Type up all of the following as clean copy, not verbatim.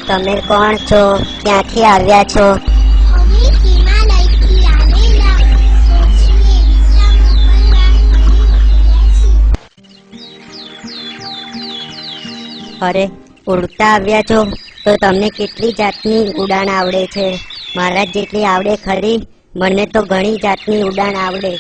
તમે કોણ છો? ક્યાંથી આવ્યા છો? અમે હિમાલયથી આવેલા છીએ. વિઝા મોકલવા અહીં આવ્યા છીએ. અરે, ઉડતા આવ્યા છો તો તમને કેટલી જાતની ઉડાન આવડે છે? મારા જેટલી આવડે ખરી? મને તો ઘણી જાતની ઉડાન આવડે.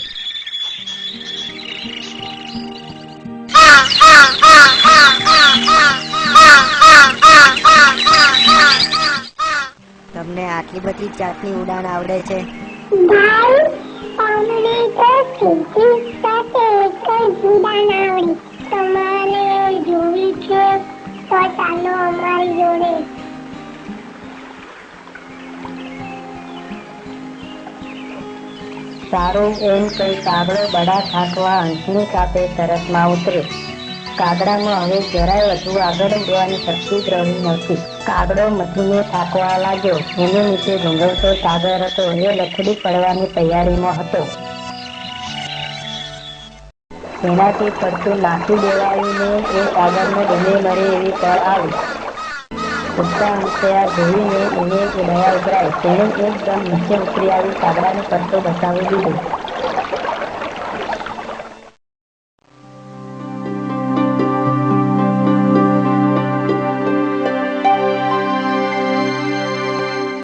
તમને આટલી બધી જાતની ઉડાન આવડે છે? ભાઈ, અમને તો સીધી સાથે એક જ ઉડાન આવડી. તમારે જોવી છે તો ચાલો અમારી જોડે. સારું એમ કહી કાગડો બડા થાકવા હંસની કાપે તરસમાં ઉતર્યો. કાગડામાં હવે જરાય વધુ આગળ વધવાની શક્તિ જ રહી નહોતી. કાગડો મથીને થાકવા લાગ્યો. એની નીચે ઘૂંઘવતો સાગર હતો. એ લથડી પડવાની તૈયારીમાં હતો. એનાથી પડતું નાખી દેવાયું ને એ સાગરને ડૂબે મરે એવી પળ આવી. ઉડતા હંસયા જોઈને એને દયા ઉભરાઈ. તેણે એકદમ નીચે ઉતરી આવી કાગડાને પડતો બચાવી દીધો.